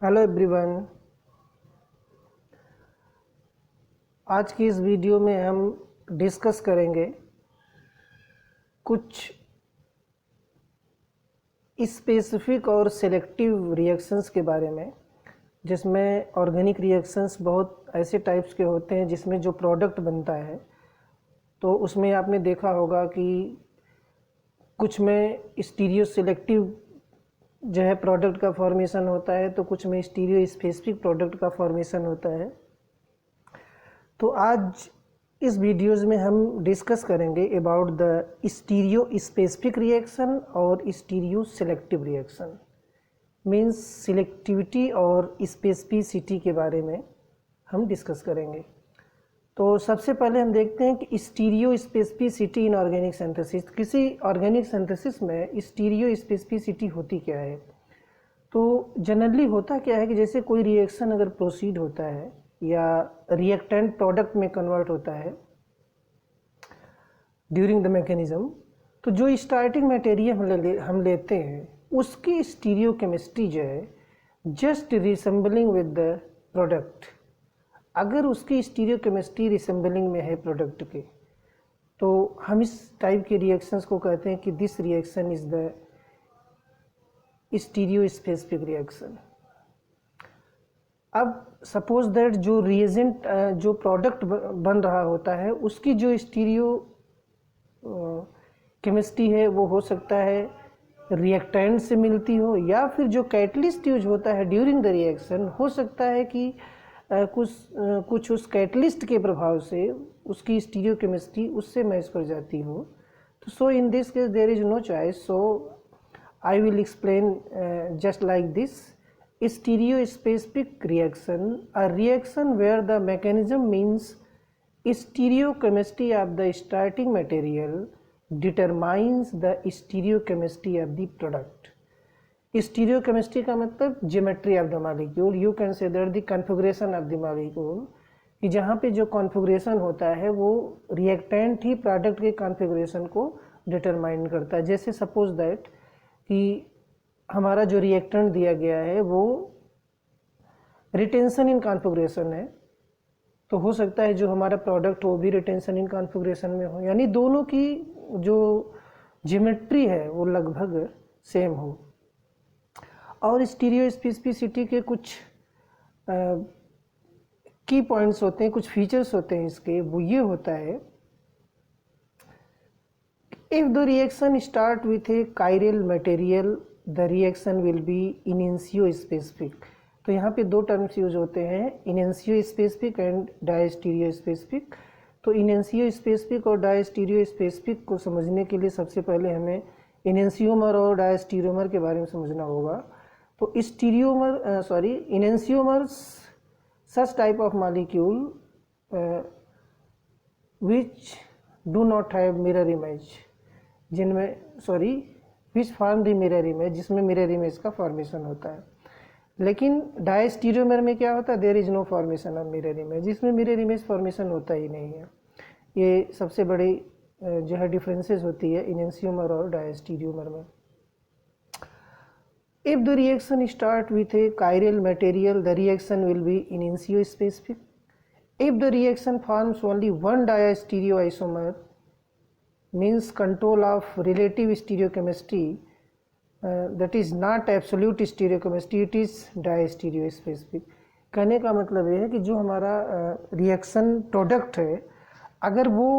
Hello everyone. आज की इस वीडियो में हम डिस्कस करेंगे कुछ स्पेसिफिक और सेलेक्टिव रिएक्शंस के बारे में, जिसमें ऑर्गेनिक रिएक्शंस बहुत ऐसे टाइप्स के होते हैं जिसमें जो प्रोडक्ट बनता है तो उसमें आपने देखा होगा कि कुछ में स्टीरियो सेलेक्टिव जो है प्रोडक्ट का फॉर्मेशन होता है, तो कुछ में स्टीरियो स्पेसिफिक प्रोडक्ट का फॉर्मेशन होता है। तो आज इस वीडियोज़ में हम डिस्कस करेंगे about the stereo specific reaction और stereo selective reaction, means selectivity और स्पेसिफिसिटी के बारे में हम डिस्कस करेंगे। तो सबसे पहले हम देखते हैं कि stereo specificity in organic synthesis. किसी ऑर्गेनिक सिंथेसिस में स्टीरियो स्पेसिफिसिटी होती क्या है? तो जनरली होता क्या है कि जैसे कोई रिएक्शन अगर प्रोसीड होता है या रिएक्टेंट प्रोडक्ट में कन्वर्ट होता है ड्यूरिंग द मैकेनिज्म, तो जो स्टार्टिंग मटेरियल हम लेते हैं उसकी स्टीरियो केमिस्ट्री जो है just resembling with the product. अगर उसकी स्टीरियो केमिस्ट्री रिसेंबलिंग में है प्रोडक्ट के, तो हम इस टाइप के रिएक्शंस को कहते हैं कि this reaction is the stereo specific reaction. अब सपोज दैट जो रिएजेंट जो प्रोडक्ट बन रहा होता है उसकी जो स्टीरियो केमिस्ट्री है वो हो सकता है रिएक्टेंट से मिलती हो, या फिर जो कैटलिस्ट यूज होता है ड्यूरिंग द रिएक्शन हो सकता है कि कुछ उस कैटलिस्ट के प्रभाव से उसकी स्टीरियो केमिस्ट्री उससे मैच कर जाती हो। तो so in this case there is no choice, so I will explain just like this. Stereospecific reaction, a reaction where the mechanism means stereochemistry of the starting material determines the stereochemistry of the product. Stereochemistry का मतलब geometry of the molecule, you can say that the configuration of the molecule, कि जहाँ पे जो configuration होता है वो reactant ही product के कॉन्फ़िगरेशन को डिटरमाइन करता है। जैसे सपोज दैट कि हमारा जो रिएक्टेंट दिया गया है वो रिटेंशन इन कॉन्फ़िगरेशन है, तो हो सकता है जो हमारा प्रोडक्ट हो भी रिटेंशन इन कॉन्फ़िगरेशन में हो, यानी दोनों की जो ज्योमेट्री है वो लगभग सेम हो। और स्टीरियो स्पेसिफिसिटी के कुछ की पॉइंट्स होते हैं, कुछ फीचर्स होते हैं इसके, वो ये होता है if the reaction start with a chiral material the reaction will B initio specific. तो यहाँ पे दो टर्म्स यूज होते हैं, initio specific and diastereo specific. तो इनिशियो स्पेसिफिक और डायस्टीरियो स्पेसिफिक को समझने के लिए सबसे पहले हमें इनेंशियोमर और डायस्टीरियोमर के बारे में समझना होगा। तो enantiomers such type of molecule which do not have mirror image, which form the mirror image, जिसमें मिरर इमेज का फॉर्मेशन होता है। लेकिन डायस्टीरियोमर में क्या होता है, there is no formation of mirror image, जिसमें मिरर इमेज फॉर्मेशन होता ही नहीं है। ये सबसे बड़ी जो है डिफरेंसेस होती है इनेंशियोमर और डायस्टीरियोमर में। If the reaction start with a chiral material the reaction will B initio specific. If the reaction forms only one diastereo isomer, means control of relative stereochemistry, that is not absolute stereochemistry, it is diastereospecific। कहने का मतलब ये है कि जो हमारा reaction product है अगर वो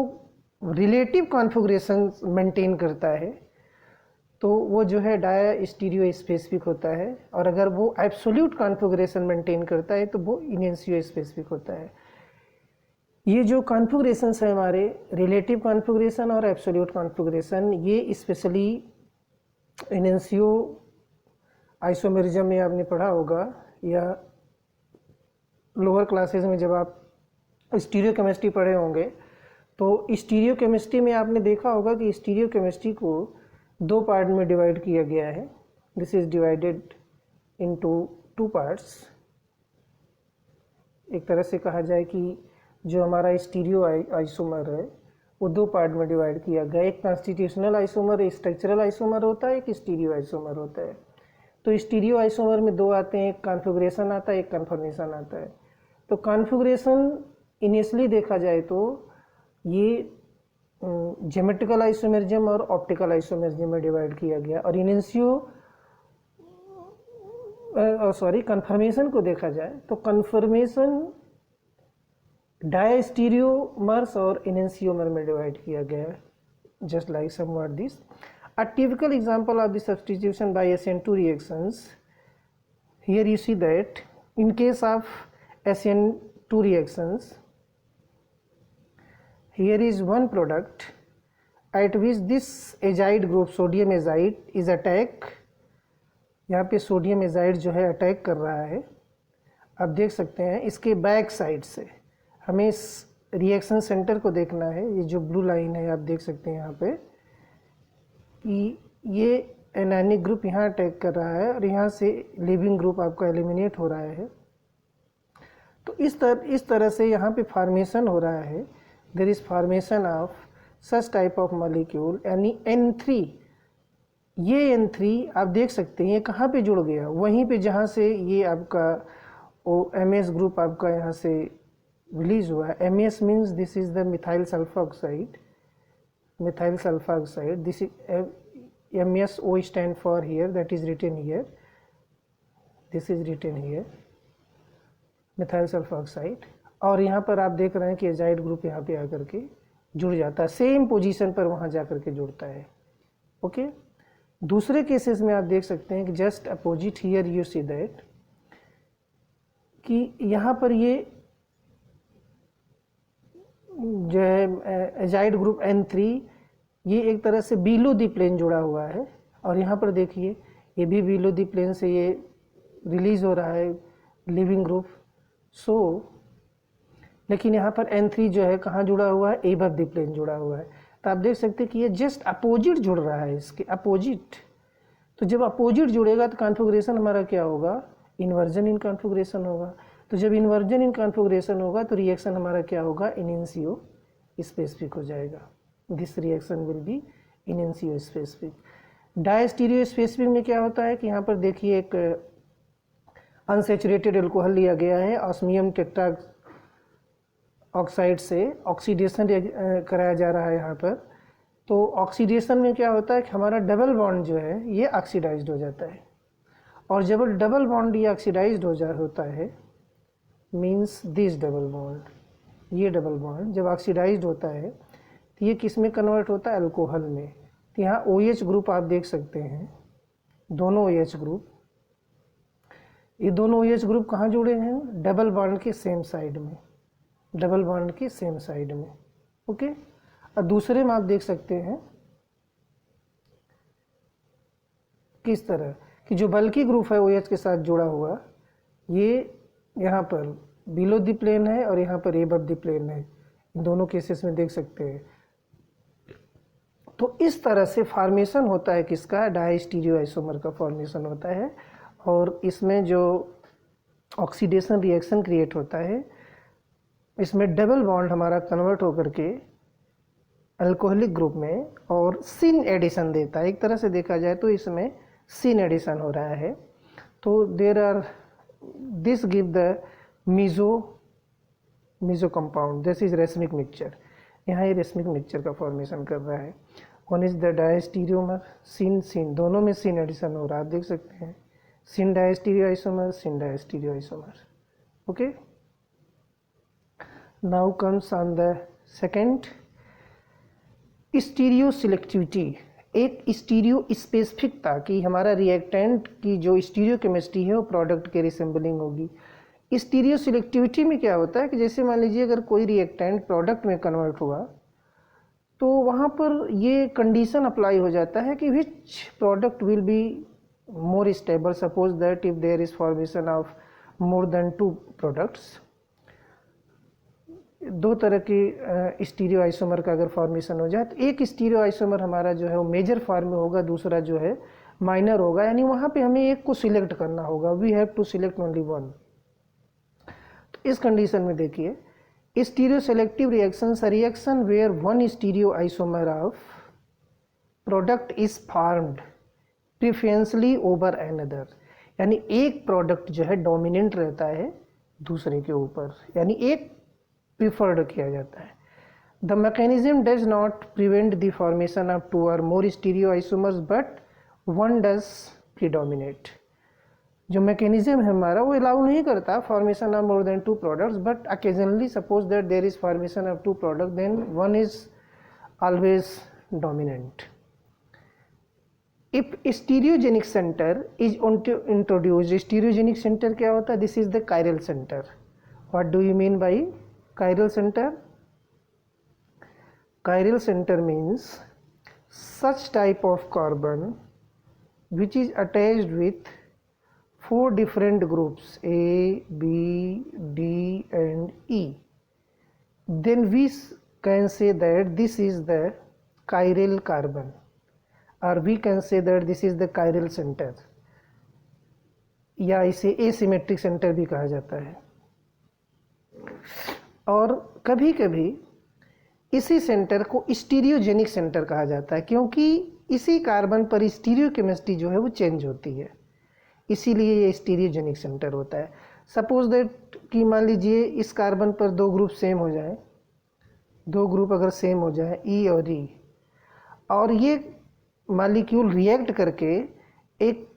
रिलेटिव कॉन्फ़िगरेशन मेंटेन करता है तो वो जो है डायस्टीरियो स्पेसिफिक होता है, और अगर वो एब्सोल्यूट कॉन्फ़िगरेशन मेंटेन करता है तो वो इनिशियो स्पेसिफिक होता है। ये जो कॉन्फ़िगरेशंस है हमारे रिलेटिव कॉन्फ़िगरेशन और एब्सोल्यूट कॉन्फ़िगरेशन, ये स्पेशली इनेंशियो आइसोमेरिज्म में आपने पढ़ा होगा, या लोअर क्लासेस में जब आप स्टीरियो केमिस्ट्री पढ़े होंगे तो स्टीरियो केमिस्ट्री में आपने देखा होगा कि स्टीरियो केमिस्ट्री को दो पार्ट में डिवाइड किया गया है। This is divided into two parts. एक तरह से कहा जाए कि जो हमारा स्टीरियो आइसोमर है वो दो पार्ट में डिवाइड किया गया, एक कॉन्स्टिट्यूशनल आइसोमर, एक स्ट्रक्चरल आइसोमर होता है, एक स्टीरियो आइसोमर होता है। तो स्टीरियो आइसोमर में दो आते हैं, एक कॉन्फ़िगरेशन आता है, एक कन्फर्मेशन आता है। तो कॉन्फ़िगरेशन इनिशियली देखा जाए तो ये ज्योमेट्रिकल आइसोमेरिज्म और ऑप्टिकल आइसोमेरिज्म में डिवाइड किया गया, और कन्फर्मेशन को देखा जाए तो कन्फर्मेशन डायस्टीरियोमर्स और इनेंशियोमर में डिवाइड किया गया है, just like somewhat this. A typical example of the substitution by SN2 reactions, here you see that in case of SN2 reactions, here is one product at which this azide group sodium azide is attack, यहाँ पे sodium azide जो है attack कर रहा है। आप देख सकते हैं इसके बैक साइड से, हमें इस रिएक्शन सेंटर को देखना है। ये जो ब्लू लाइन है आप देख सकते हैं यहाँ पे कि ये एनायनिक ग्रुप यहाँ अटैक कर रहा है और यहाँ से लिविंग ग्रुप आपका एलिमिनेट हो रहा है। तो इस तरह से यहाँ पे फॉर्मेशन हो रहा है। There is formation of such type of molecule, यानी N3। ये N3 आप देख सकते हैं ये कहाँ पे जुड़ गया, वहीं पे जहाँ से ये आपका MS ग्रुप आपका यहाँ से रिलीज हुआ है। MS means this is the methyl sulfa oxide, methyl sulfa oxide, this is MSO stand for here, that is written here, this is written here methyl sulfa oxide. और यहाँ पर आप देख रहे हैं कि एजाइड ग्रुप यहाँ पे आकर के जुड़ जाता है, सेम पोजीशन पर वहाँ जा कर के जुड़ता है। ओके, दूसरे केसेस में आप देख सकते हैं कि just opposite here you see that कि यहाँ पर ये जो है एजाइड ग्रुप N3 ये एक तरह से बिलो दी प्लेन जुड़ा हुआ है, और यहाँ पर देखिए ये भी बिलो दी प्लेन से ये रिलीज हो रहा है लिविंग ग्रुप। लेकिन यहाँ पर N3 जो है कहाँ जुड़ा हुआ है, एबव दी प्लेन जुड़ा हुआ है। तो आप देख सकते हैं कि ये जस्ट अपोजिट जुड़ रहा है, इसके अपोजिट। तो जब अपोजिट जुड़ेगा तो कॉन्फ़िगरेशन हमारा क्या होगा, इन्वर्जन इन कॉन्फ़िगरेशन होगा। तो जब इन्वर्जन इन कॉन्फ़िगरेशन होगा तो रिएक्शन हमारा क्या होगा, इनेंशियो स्पेसिफिक हो जाएगा। This reaction will be enantiospecific. Diastereospecific में क्या होता है कि यहाँ पर देखिए एक अनसैचुरेटेड एल्कोहल लिया गया है, ऑस्मियम टेट्रा ऑक्साइड से ऑक्सीडेशन कराया जा रहा है यहाँ पर। तो ऑक्सीडेशन में क्या होता है कि हमारा डबल बॉन्ड जो है ये ऑक्सीडाइज्ड हो जाता है, और जब डबल बॉन्ड ये ऑक्सीडाइज्ड होता है मीन्स दिस डबल बॉन्ड, ये डबल बॉन्ड जब ऑक्सीडाइज्ड होता है तो ये किस में कन्वर्ट होता है, अल्कोहल में। तो यहाँ OH ग्रुप आप देख सकते हैं, दोनों OH ग्रुप, ये दोनों OH ग्रुप कहाँ जुड़े हैं, डबल बॉन्ड के सेम साइड में, डबल बॉन्ड के सेम साइड में। ओके, और दूसरे में आप देख सकते हैं किस तरह कि जो बल्कि ग्रुप है OH के साथ जुड़ा हुआ, ये यहाँ पर बिलो द प्लेन है और यहाँ पर एबव द प्लेन है, इन दोनों केसेस में देख सकते हैं। तो इस तरह से फॉर्मेशन होता है किसका, डायस्टीरियो आइसोमर का फॉर्मेशन होता है। और इसमें जो ऑक्सीडेशन रिएक्शन क्रिएट होता है, इसमें डबल बॉन्ड हमारा कन्वर्ट होकर के अल्कोहलिक ग्रुप में और सिन एडिशन देता है। एक तरह से देखा जाए तो इसमें सिन एडिशन हो रहा है। तो there are this give the meso compound, this is racemic mixture. यहाँ ये रेसमिक मिक्सचर का फॉर्मेशन कर रहा है। One is the diastereomer, syn दोनों में सिन एडिशन हो रहा है, आप देख सकते हैं, syn diastereoisomer, syn diastereoisomer. Okay, now comes on the second, stereoselectivity. एक स्टीरियो स्पेसिफिकता कि हमारा रिएक्टेंट की जो स्टीरियो केमिस्ट्री है वो प्रोडक्ट के रिसेंबलिंग होगी। स्टीरियो सिलेक्टिविटी में क्या होता है कि जैसे मान लीजिए अगर कोई रिएक्टेंट प्रोडक्ट में कन्वर्ट हुआ तो वहाँ पर ये कंडीशन अप्लाई हो जाता है कि which product will be more stable. Suppose that if there is formation of more than 2 products, दो तरह की स्टीरियो आइसोमर का अगर फॉर्मेशन हो जाए तो एक स्टीरियो आइसोमर हमारा जो है वो मेजर फॉर्म में होगा, दूसरा जो है माइनर होगा, यानी वहाँ पे हमें एक को सिलेक्ट करना होगा, we have to select only one. तो इस कंडीशन में देखिए, stereoselective reactions, reaction where one stereoisomer of product is formed preferentially over another, यानी एक प्रोडक्ट जो है डोमिनेंट रहता है दूसरे के ऊपर, यानी एक प्रिफर्ड किया जाता है। The mechanism does not prevent the formation of two or more stereoisomers but one does predominate. जो मैकेनिज्म है हमारा वो अलाउ नहीं करता formation of more than two products, but occasionally suppose that there is formation of two products, then one is always dominant. If stereogenic center is introduced, stereogenic center क्या होता है? This is the chiral center. What do you mean by chiral center? Chiral center means such type of carbon which is attached with four different groups A, B, D and E. Then we can say that this is the chiral carbon, or we can say that this is the chiral center, या इसे asymmetric center भी कहा जाता है। और कभी कभी इसी सेंटर को स्टीरियोजेनिक सेंटर कहा जाता है, क्योंकि इसी कार्बन पर स्टीरियोकेमिस्ट्री जो है वो चेंज होती है, इसीलिए ये स्टीरियोजेनिक सेंटर होता है। सपोज दैट कि मान लीजिए इस कार्बन पर दो ग्रुप सेम हो जाए, दो ग्रुप अगर सेम हो जाए ई और ई, और ये मालिक्यूल रिएक्ट करके एक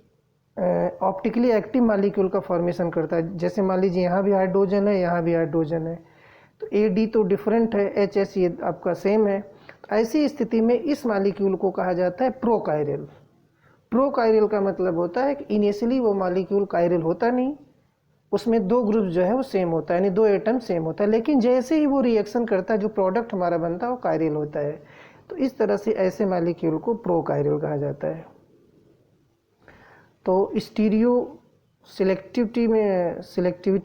ऑप्टिकली एक्टिव मालिक्यूल का फॉर्मेशन करता है। जैसे मान लीजिए यहाँ भी हाइड्रोजन है, यहाँ भी हाइड्रोजन है, तो ए डी तो डिफरेंट है, एच एस ये आपका सेम है। ऐसी स्थिति में इस मालिक्यूल को कहा जाता है प्रोकायरल। प्रोकायरल का मतलब होता है कि इनिशियली वो मालिक्यूल कायरल होता नहीं, उसमें दो ग्रुप जो है वो सेम होता है, यानी दो एटम सेम होता है, लेकिन जैसे ही वो रिएक्शन करता है जो प्रोडक्ट हमारा बनता है वो कायरल होता है। तो इस तरह से ऐसे मालिक्यूल को प्रोकायरल कहा जाता है। तो स्टीरियो सिलेक्टिविटी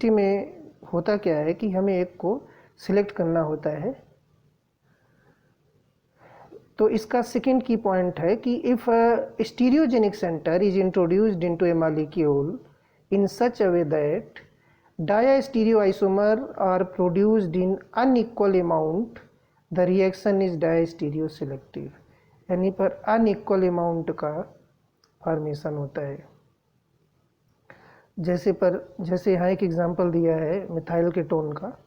में होता क्या है कि हमें एक को सिलेक्ट करना होता है। तो इसका सेकेंड की पॉइंट है कि if stereogenic centre is introduced into A molecule in such a way that diastereoisomer are produced in unequal amount, the reaction is diastereoselective, यानी पर अनइक्वल अमाउंट का फॉर्मेशन होता है। जैसे यहाँ एक एग्जांपल दिया है मिथाइल कीटोन का।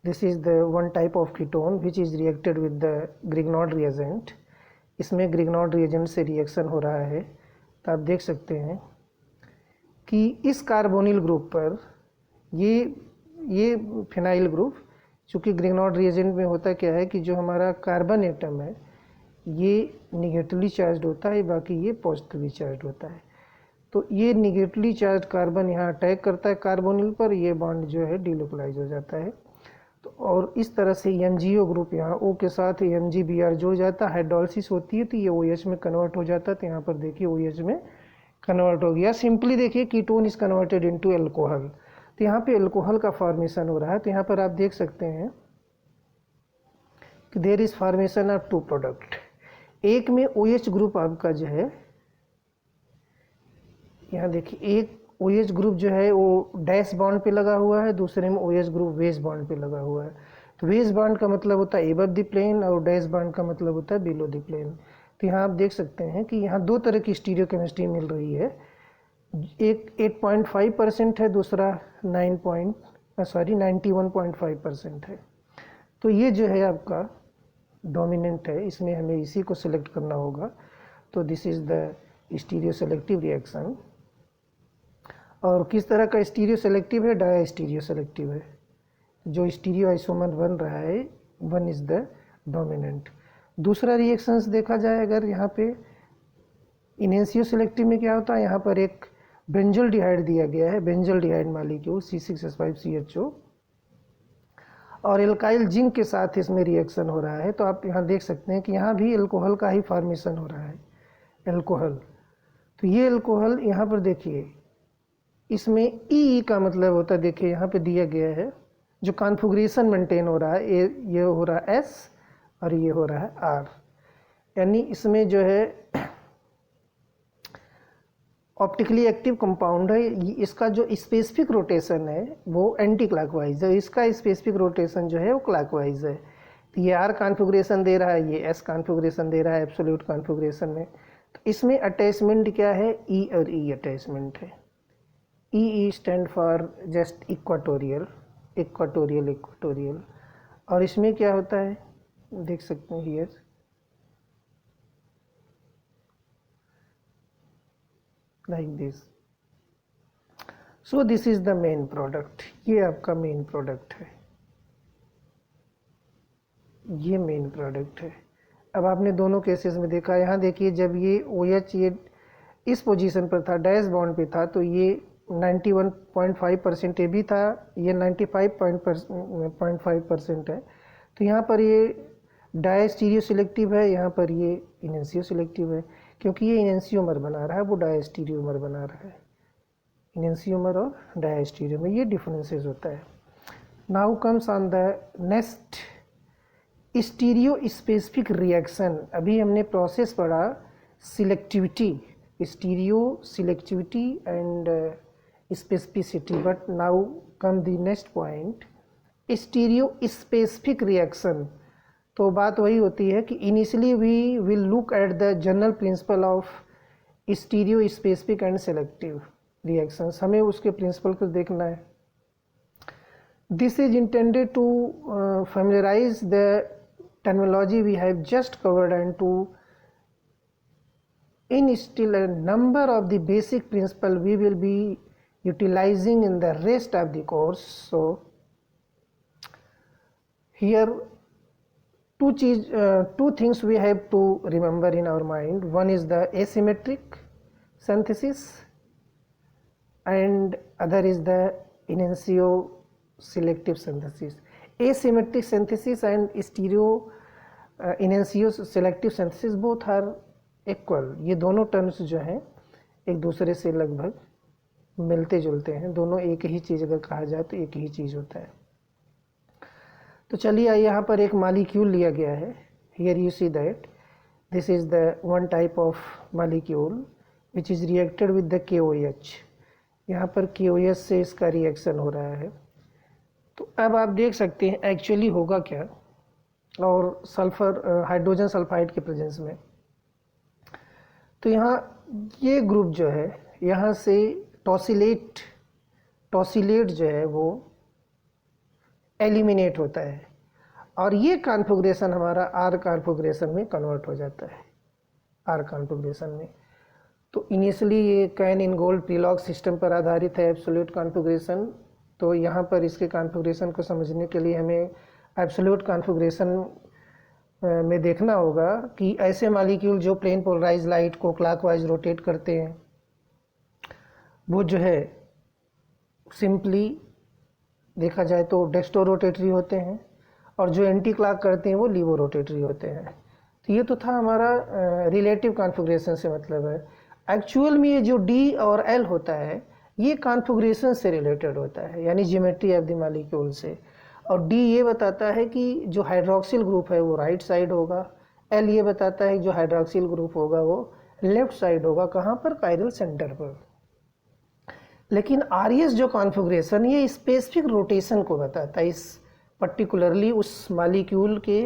This is the one type of ketone which is reacted with the Grignard reagent. इसमें ग्रिग्नॉड रिएजेंट से रिएक्शन हो रहा है, तो आप देख सकते हैं कि इस कार्बोनिल ग्रुप पर ये फिनाइल ग्रुप, चूँकि ग्रिग्नॉड रिएजेंट में होता क्या है कि जो हमारा कार्बन एटम है ये निगेटिवली चार्ज होता है, बाकी ये पॉजिटिवली चार्ज होता है। तो ये निगेटिवली चार्ज कार्बन यहाँ अटैक करता है कार्बोनिल पर, ये बॉन्ड जो है डिलोकलाइज हो जाता है। तो और इस तरह से MgO ग्रुप यहाँ O के साथ MgBr जुड़ जाता है, हाइड्रोलिसिस होती है तो ये OH में कन्वर्ट हो जाता है। तो यहाँ पर देखिए OH में कन्वर्ट हो गया। सिंपली देखिए ketone is converted into alcohol, तो यहाँ पे अल्कोहल का फॉर्मेशन हो रहा है। तो यहाँ पर आप देख सकते हैं कि there is formation of two product. एक में OH ग्रुप आपका जो है, यहाँ देखिए एक OH ग्रुप जो है वो डैश बॉन्ड पे लगा हुआ है, दूसरे में OH ग्रुप वेज बॉन्ड पे लगा हुआ है। तो वेज बॉन्ड का मतलब होता है एबव द प्लेन और डैश बॉन्ड का मतलब होता है बिलो द प्लेन। तो यहाँ आप देख सकते हैं कि यहाँ दो तरह की स्टीरियोकेमिस्ट्री मिल रही है, एक 8.5% है, दूसरा 91.5% है। तो ये जो है आपका डोमिनेंट है, इसमें हमें इसी को सिलेक्ट करना होगा। तो this is the stereo selective reaction. और किस तरह का स्टीरियो सेलेक्टिव है? डाया स्टीरियो सेलेक्टिव है। जो स्टीरियो आइसोमर बन रहा है वन इज़ द डोमिनेंट। दूसरा रिएक्शंस देखा जाए अगर यहाँ पे इनेंशियो सेलेक्टिव में क्या होता है, यहाँ पर एक बेंजोल्डिहाइड दिया गया है, बेंजोल्डिहाइड मालिक्यूल C6H5CHO, और एल्काइल जिंक के साथ इसमें रिएक्शन हो रहा है। तो आप यहाँ देख सकते हैं कि यहाँ भी अल्कोहल का ही फॉर्मेशन हो रहा है, अल्कोहल। तो ये अल्कोहल यहाँ पर देखिए, इसमें ई का मतलब होता है, देखिए यहाँ पे दिया गया है जो कॉन्फ़िगरेशन मेंटेन हो रहा है, ये हो रहा है S और ये हो रहा है R, यानी इसमें जो है ऑप्टिकली एक्टिव कंपाउंड है। इसका जो स्पेसिफिक रोटेशन है वो एंटी क्लॉकवाइज है, इसका स्पेसिफिक रोटेशन जो है वो क्लॉकवाइज है। तो ये R कॉन्फ़िगरेशन दे रहा है, ये S कॉन्फ़िगरेशन दे रहा है एब्सोल्यूट कॉन्फ़िगरेशन में। तो इसमें अटैचमेंट क्या है, ई और ई अटैचमेंट है। ई stand for just equatorial, equatorial equatorial. और इसमें क्या होता है, देख सकते हैं here, like this. So this is the main product, ये आपका मेन प्रोडक्ट है, ये मेन प्रोडक्ट है। अब आपने दोनों केसेस में देखा, यहाँ देखिए जब ये OH ये इस पोजीशन पर था, डैश बॉन्ड पे था, तो ये 91.5% ये भी था, ये 95.5% है। तो यहाँ पर ये डायस्टीरियो सिलेक्टिव है, यहाँ पर ये इनेंसियो सिलेक्टिव है, क्योंकि ये इनेंसियोमर बना रहा है, वो डायस्टीरियोमर बना रहा है। इनेंसियोमर और डायस्टीरियोमर, ये डिफरेंसेस होता है। Now comes on the next, stereo specific reaction. अभी हमने प्रोसेस पढ़ा selectivity, stereo selectivity and specificity, but now come the next point, stereo specific reaction. तो बात वही होती है कि initially we will look at the general principle of stereo specific and selective reactions, हमें उसके प्रिंसिपल को देखना है। This is intended to familiarize the terminology we have just covered and to instill a number of the basic principle we will be utilizing in the rest of the course. So here two things we have to remember in our mind. One is the asymmetric synthesis and other is the enantio selective synthesis. Asymmetric synthesis and stereo enantio selective synthesis both are equal. ये दोनों terms जो हैं एक दूसरे से लगभग मिलते जुलते हैं, दोनों एक ही चीज़ अगर कहा जाए तो एक ही चीज़ होता है। तो चलिए यहाँ पर एक मॉलिक्यूल लिया गया है, here you see that this is the one type of molecule which is reacted with the KOH। यहाँ पर KOH से इसका रिएक्शन हो रहा है। तो अब आप देख सकते हैं एक्चुअली होगा क्या, और सल्फर हाइड्रोजन सल्फाइड के प्रेजेंस में। तो यहाँ ये ग्रुप जो है यहाँ से टॉसिलेट जो है वो एलिमिनेट होता है और ये कॉन्फ़िगरेशन हमारा R कॉन्फ़िगरेशन में कन्वर्ट हो जाता है, R कॉन्फ़िगरेशन में। तो इनिशियली ये can Ingold Prelog system पर आधारित है एब्सोल्यूट कॉन्फ़िगरेशन। तो यहाँ पर इसके कॉन्फ़िगरेशन को समझने के लिए हमें एब्सोल्यूट कॉन्फ़िगरेशन में देखना होगा कि ऐसे मॉलिक्यूल जो प्लेन पोलराइज लाइट को क्लॉकवाइज रोटेट करते हैं वो जो है सिंपली देखा जाए तो डेक्स्टो रोटेटरी होते हैं, और जो एंटी क्लॉक करते हैं वो लीवो रोटेटरी होते हैं। तो ये तो था हमारा रिलेटिव कॉन्फ़िगरेशन से मतलब है। एक्चुअल में ये जो D और L होता है ये कॉन्फ़िगरेशन से रिलेटेड होता है, यानी ज्योमेट्री ऑफ द मॉलिक्यूल से। और D ये बताता है कि जो हाइड्रोक्सिल ग्रुप है वो राइट साइड होगा, L ये बताता है कि जो हाइड्रोक्सिल ग्रुप होगा वो लेफ्ट साइड होगा। कहाँ पर, कायरल सेंटर पर। लेकिन RS जो कॉन्फ़िगरेशन ये स्पेसिफिक रोटेशन को बताता है, इस पर्टिकुलरली उस मॉलिक्यूल के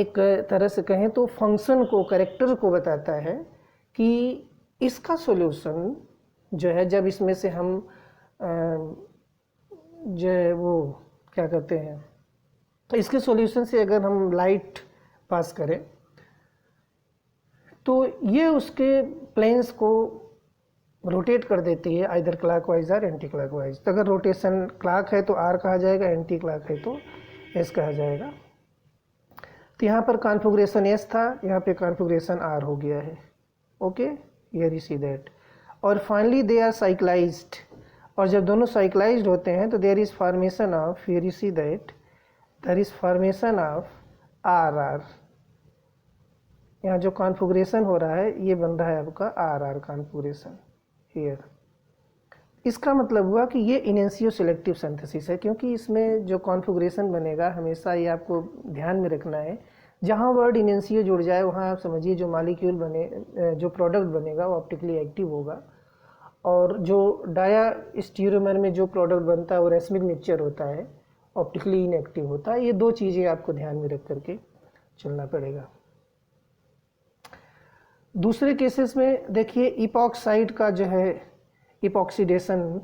एक तरह से कहें तो फंक्शन को, कैरेक्टर को बताता है कि इसका सॉल्यूशन जो है जब इसमें से हम जो है वो क्या करते हैं, तो इसके सॉल्यूशन से अगर हम लाइट पास करें तो ये उसके प्लेन्स को रोटेट कर देती है, आइदर क्लॉकवाइज और एंटी क्लॉकवाइज। तो अगर रोटेशन क्लॉक है तो R कहा जाएगा, एंटी क्लॉक है तो S कहा जाएगा। तो यहाँ पर कॉन्फ़िगरेशन S था, यहाँ पे कॉन्फ़िगरेशन R हो गया है। Okay, here you see that. और फाइनली दे आर साइक्लाइज्ड, और जब दोनों साइक्लाइज्ड होते हैं तो there is formation of, here you see that there is formation of RR। यहाँ जो कॉन्फ़िगरेशन हो रहा है ये बन रहा है आपका RR कॉन्फ़िगरेशन हियर। इसका मतलब हुआ कि ये इनेंसियो सिलेक्टिव सिंथेसिस है, क्योंकि इसमें जो कॉन्फ़िगरेशन बनेगा हमेशा ये आपको ध्यान में रखना है, जहाँ वर्ड इनेंसियो जुड़ जाए वहाँ आप समझिए जो मॉलिक्यूल बने, जो प्रोडक्ट बनेगा वो ऑप्टिकली एक्टिव होगा, और जो डाया स्टीरियोमर में जो प्रोडक्ट बनता है वो रेसमिक नेचर होता है, ऑप्टिकली इनएक्टिव होता है। ये दो चीज़ें आपको ध्यान में रख करके चलना पड़ेगा। दूसरे केसेस में देखिए इपॉक्साइड का जो है इपॉक्सीडेशन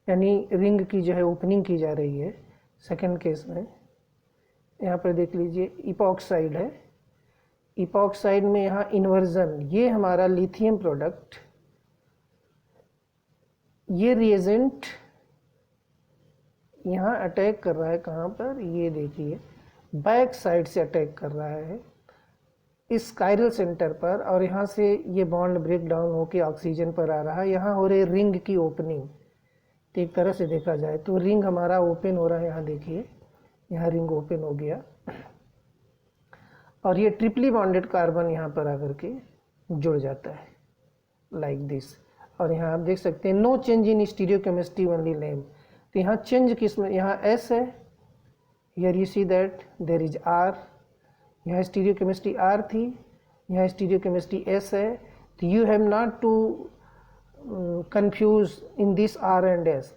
यानी रिंग की जो है ओपनिंग की जा रही है। सेकंड केस में यहाँ पर देख लीजिए इपॉक्साइड है, इपॉक्साइड में यहाँ इन्वर्जन, ये हमारा लिथियम प्रोडक्ट, ये रिएजेंट यहाँ अटैक कर रहा है कहाँ पर, ये देखिए बैक साइड से अटैक कर रहा है इस कायरल सेंटर पर, और यहाँ से ये बॉन्ड ब्रेक डाउन होके ऑक्सीजन पर आ रहा है। यहाँ हो रही रिंग की ओपनिंग, तो एक तरह से देखा जाए तो रिंग हमारा ओपन हो रहा है। यहाँ देखिए यहाँ रिंग ओपन हो गया और ये ट्रिपली बॉन्डेड कार्बन यहाँ पर आकर के जुड़ जाता है लाइक दिस। और यहाँ आप देख सकते हैं no change in stereochemistry only name. तो यहाँ चेंज किस में, यहाँ एस है, here you see that there is R, यहाँ स्टीरियोकेमिस्ट्री आर थी, यहाँ स्टीरियोकेमिस्ट्री एस है। तो you have not to confuse in this R and S.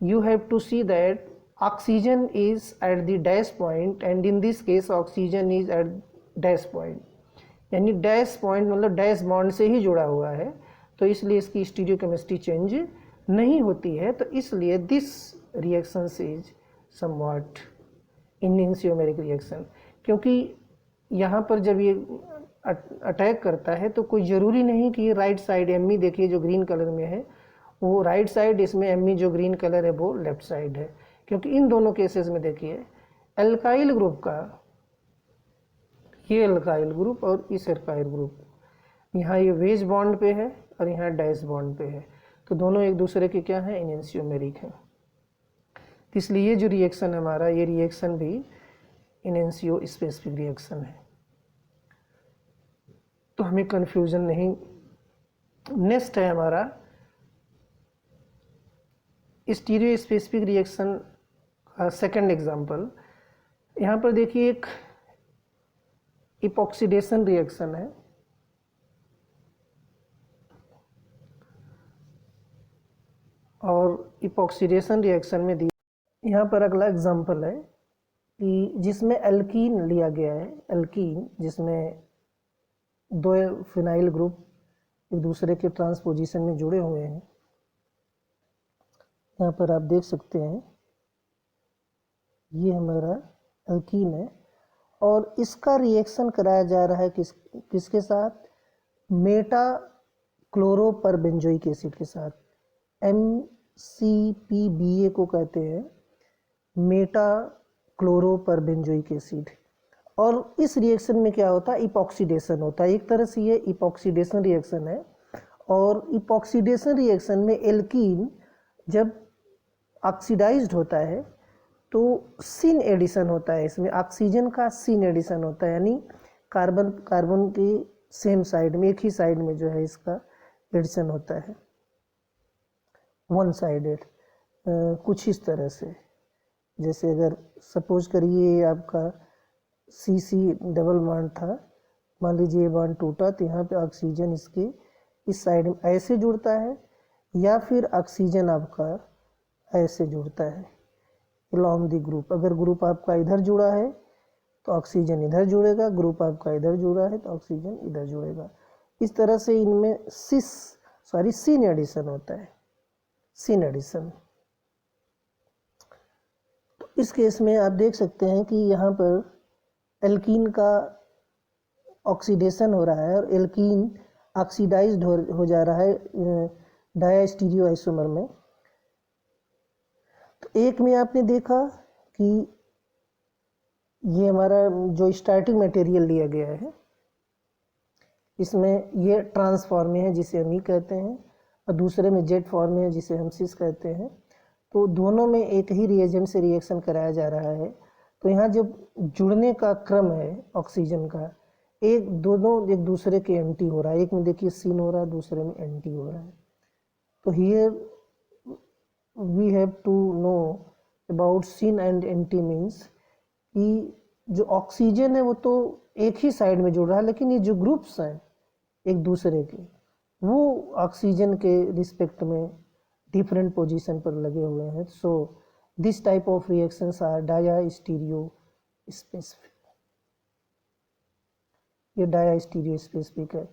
You have to see that oxygen is at the dash point and in this case oxygen is at dash point, यानी dash point मतलब dash bond से ही जुड़ा हुआ है, तो इसलिए इसकी stereochemistry change नहीं होती है। तो इसलिए this reaction is somewhat enantiomeric reaction, क्योंकि यहाँ पर जब ये अटैक करता है तो कोई ज़रूरी नहीं कि ये राइट साइड एमी देखिए जो ग्रीन कलर में है वो राइट साइड, इसमें एमी जो ग्रीन कलर है वो लेफ्ट साइड है, क्योंकि इन दोनों केसेस में देखिए एल्काइल ग्रुप का ये एल्काइल ग्रुप और इस एल्काइल ग्रुप, यहाँ ये वेज बॉन्ड पे है और यहाँ डैश बॉन्ड पे है, तो दोनों एक दूसरे के क्या हैं, इनएंशियोमेरिक हैं। इसलिए ये जो रिएक्शन है हमारा, ये रिएक्शन भी इनएंशियो स्पेसिफिक रिएक्शन है, तो हमें कन्फ्यूज़न नहीं। नेक्स्ट है हमारा स्टीरियो स्पेसिफिक रिएक्शन का सेकंड एग्जांपल। यहाँ पर देखिए एक इपॉक्सीडेशन रिएक्शन है, और इपॉक्सीडेशन रिएक्शन में यहाँ पर अगला एग्जांपल है कि जिसमें एल्कीन लिया गया है, एल्कीन जिसमें दो फिनाइल ग्रुप एक दूसरे के ट्रांसपोजिशन में जुड़े हुए हैं। यहाँ पर आप देख सकते हैं ये हमारा एल्कीन है और इसका रिएक्शन कराया जा रहा है किसके साथ, मेटा क्लोरोपरबेंजोइक एसिड के साथ। MCPBA को कहते हैं मेटा क्लोरोपरबेंजोइक एसिड। और इस रिएक्शन में क्या होता है, इपॉक्सीडेशन होता है। एक तरह से ये इपॉक्सीडेशन रिएक्शन है, और इपॉक्सीडेशन रिएक्शन में एल्कीन जब ऑक्सीडाइज्ड होता है तो सिन एडिशन होता है, इसमें ऑक्सीजन का सिन एडिशन होता है, यानी कार्बन के सेम साइड में, एक ही साइड में जो है इसका एडिशन होता है, वन साइडेड। कुछ इस तरह से, जैसे अगर सपोज करिए आपका CC डबल बॉन्ड था, मान लीजिए ये बॉन्ड टूटा तो यहाँ पे ऑक्सीजन इसके इस साइड में ऐसे जुड़ता है, या फिर ऑक्सीजन आपका ऐसे जुड़ता है along द ग्रुप। अगर ग्रुप आपका इधर जुड़ा है तो ऑक्सीजन इधर जुड़ेगा, ग्रुप आपका इधर जुड़ा है तो ऑक्सीजन इधर जुड़ेगा। इस तरह से इनमें सिन एडिशन होता है, सिन एडिशन। तो इस केस में आप देख सकते हैं कि यहाँ पर एल्कीन का ऑक्सीडेशन हो रहा है और एल्कीन ऑक्सीडाइज्ड हो जा रहा है डायास्टीरियो आइसोमर में। तो एक में आपने देखा कि ये हमारा जो स्टार्टिंग मटेरियल लिया गया है इसमें ये ट्रांस फॉर्म में है जिसे हम ई कहते हैं, और दूसरे में जेड फॉर्म में है जिसे हम सिस कहते हैं। तो दोनों में एक ही रिएजेंट से रिएक्शन कराया जा रहा है। तो यहाँ जब जुड़ने का क्रम है ऑक्सीजन का, दोनों एक दूसरे के एंटी हो रहा है, एक में देखिए सिन हो रहा है, दूसरे में एंटी हो रहा है। तो here we have to know about syn and anti means कि जो ऑक्सीजन है वो तो एक ही साइड में जुड़ रहा है, लेकिन ये जो ग्रुप्स हैं एक दूसरे के, वो ऑक्सीजन के रिस्पेक्ट में डिफरेंट पोजीशन पर लगे हुए हैं। So this type of reactions are diastereospecific. ये डायास्टीरियो स्पेसिफिक है।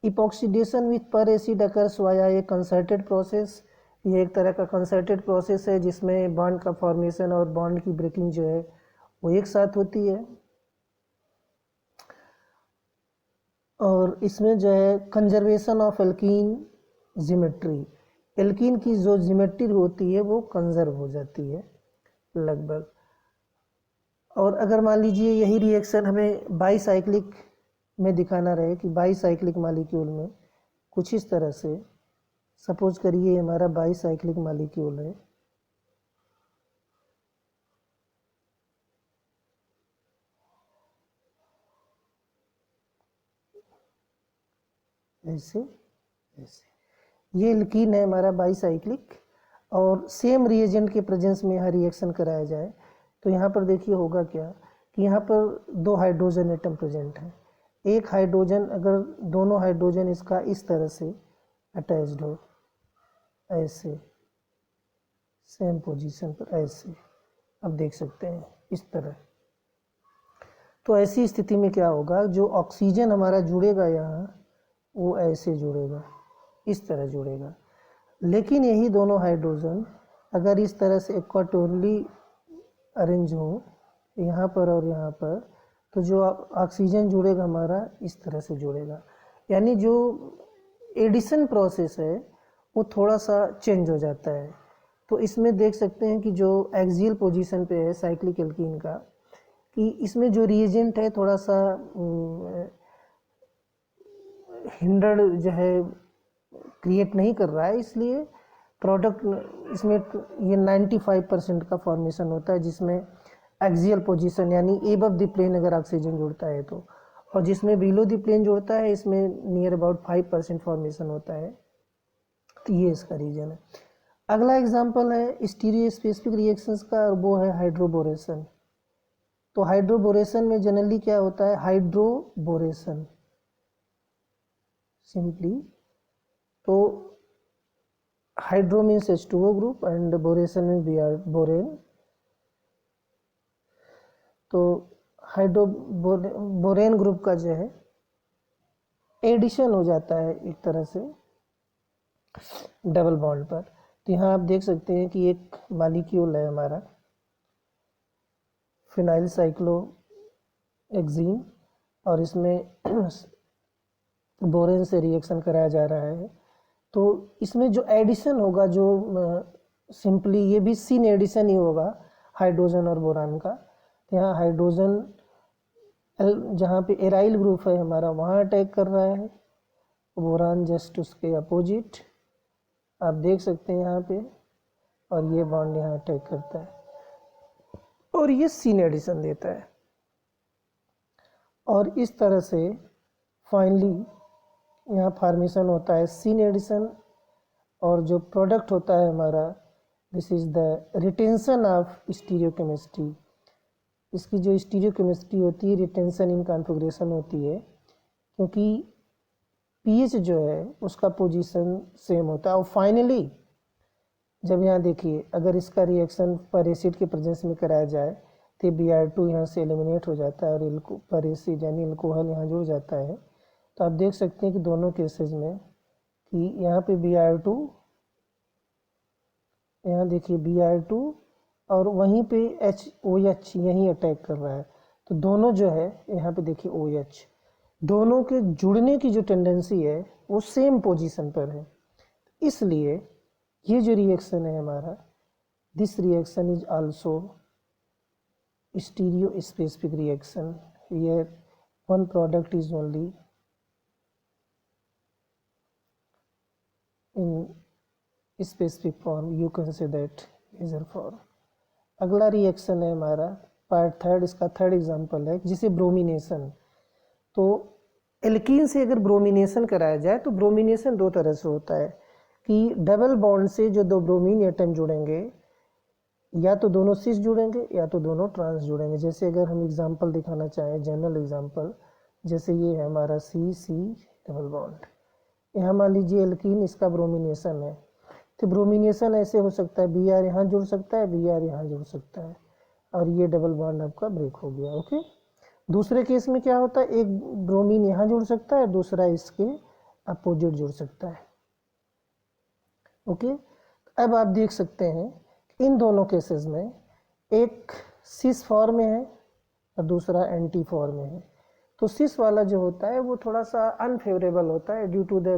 Epoxidation with peracid occurs via a concerted process. ये एक तरह का कंसर्टेड प्रोसेस है जिसमें बॉन्ड का फॉर्मेशन और बॉन्ड की ब्रेकिंग जो है वो एक साथ होती है। और इसमें जो है conservation of alkene geometry, alkene की जो जिमेट्री होती है वो कंजर्व हो जाती है लगभग। और अगर मान लीजिए यही रिएक्शन हमें बाईसाइक्लिक में दिखाना रहे कि बाईसाइक्लिक मॉलिक्यूल में कुछ इस तरह से, सपोज करिए हमारा बाईसाइक्लिक मॉलिक्यूल है, ऐसे ऐसे ये एल्कीन है हमारा बाईसाइक्लिक, और सेम रिएजेंट के प्रेजेंस में यहाँ रिएक्शन कराया जाए तो यहाँ पर देखिए होगा क्या कि यहाँ पर दो हाइड्रोजन एटम प्रेजेंट है। एक हाइड्रोजन, अगर दोनों हाइड्रोजन इसका इस तरह से अटैच्ड हो, ऐसे सेम पोजीशन पर ऐसे, अब देख सकते हैं इस तरह, तो ऐसी स्थिति में क्या होगा, जो ऑक्सीजन हमारा जुड़ेगा यहाँ वो ऐसे जुड़ेगा, इस तरह जुड़ेगा। लेकिन यही दोनों हाइड्रोजन अगर इस तरह से इक्वाटोरली अरेंज हो यहाँ पर और यहाँ पर, तो जो ऑक्सीजन जुड़ेगा हमारा इस तरह से जुड़ेगा। यानी जो एडिशन प्रोसेस है वो थोड़ा सा चेंज हो जाता है। तो इसमें देख सकते हैं कि जो एक्सियल पोजीशन पे है साइक्लिक एल्कीन का, कि इसमें जो रिएजेंट है थोड़ा सा हिंडर्ड जो है क्रिएट नहीं कर रहा है, इसलिए प्रोडक्ट इसमें ये 95% का फॉर्मेशन होता है, जिसमें एक्सियल पोजीशन यानी एबव द प्लेन अगर ऑक्सीजन जुड़ता है तो, और जिसमें बिलो द प्लेन जुड़ता है इसमें नियर अबाउट 5% फॉर्मेशन होता है। तो ये इसका रीजन है। अगला एग्जांपल है स्टीरियो स्पेसिफिक रिएक्शंस का, और वो है हाइड्रोबोरेशन। तो हाइड्रोबोरेशन में जनरली क्या होता है, हाइड्रोबोरेशन सिंपली, तो hydro means H2O group and बोरेशन means borane. तो बोरेन ग्रुप का जो है एडिशन हो जाता है एक तरह से डबल बॉन्ड पर। तो यहाँ आप देख सकते हैं कि एक मॉलिक्यूल है हमारा फिनाइल साइक्लोहेक्सीन, और इसमें बोरेन से रिएक्शन कराया जा रहा है। तो इसमें जो एडिशन होगा, जो सिंपली ये भी सीन एडिशन ही होगा हाइड्रोजन और बोरान का। यहाँ हाइड्रोजन जहाँ पे एराइल ग्रुप है हमारा वहाँ अटैक कर रहा है, बोरान जस्ट उसके अपोजिट आप देख सकते हैं यहाँ पे, और ये बॉन्ड यहाँ अटैक करता है और ये सीन एडिशन देता है। और इस तरह से फाइनली यहाँ फॉर्मेशन होता है सीन एडिशन, और जो प्रोडक्ट होता है हमारा, this is the retention of stereochemistry. इसकी जो स्टीरियोकेमिस्ट्री होती है रिटेंशन इन कॉन्फ़िगरेशन होती है, क्योंकि पीएच जो है उसका पोजीशन सेम होता है। और फाइनली जब यहाँ देखिए अगर इसका रिएक्शन पर एसिड के प्रेजेंस में कराया जाए तो Br2 यहाँ से एलिमिनेट हो जाता है और पर एसिड यानी अल्कोहल यहाँ जुड़ जाता है। तो आप देख सकते हैं कि दोनों केसेस में कि यहाँ पे Br2, यहाँ देखिए Br2 और वहीं पे OH यहीं अटैक कर रहा है। तो दोनों जो है यहाँ पे देखिए OH, दोनों के जुड़ने की जो टेंडेंसी है वो सेम पोजीशन पर है। इसलिए ये जो रिएक्शन है हमारा, this reaction is also stereo specific reaction. ये one product is only in specific form, you can say that major form. अगला रिएक्शन है हमारा पार्ट थर्ड, इसका थर्ड एग्जांपल है जिसे ब्रोमिनेशन। तो एल्कीन से अगर ब्रोमिनेशन कराया जाए तो ब्रोमिनेशन दो तरह से होता है कि डबल बॉन्ड से जो दो ब्रोमीन एटम जुड़ेंगे, या तो दोनों सिस जुड़ेंगे या तो दोनों ट्रांस जुड़ेंगे। जैसे अगर हम एग्जांपल दिखाना चाहें, जनरल एग्जांपल, जैसे ये है हमारा C डबल बॉन्ड, यहाँ मान लीजिए एल्कीन, इसका ब्रोमिनेशन है। तो ब्रोमिनेशन ऐसे हो सकता है Br यहाँ जुड़ सकता है, Br यहाँ जुड़ सकता है, और ये डबल बॉन्ड आपका ब्रेक हो गया। ओके। दूसरे केस में क्या होता है, एक ब्रोमीन यहाँ जुड़ सकता है, दूसरा इसके अपोजिट जुड़ सकता है। ओके, अब आप देख सकते हैं इन दोनों केसेस में एक सिस फॉर्म में है और दूसरा एंटी फॉर्म में है। तो सिस वाला जो होता है वो थोड़ा सा अनफेवरेबल होता है ड्यू टू द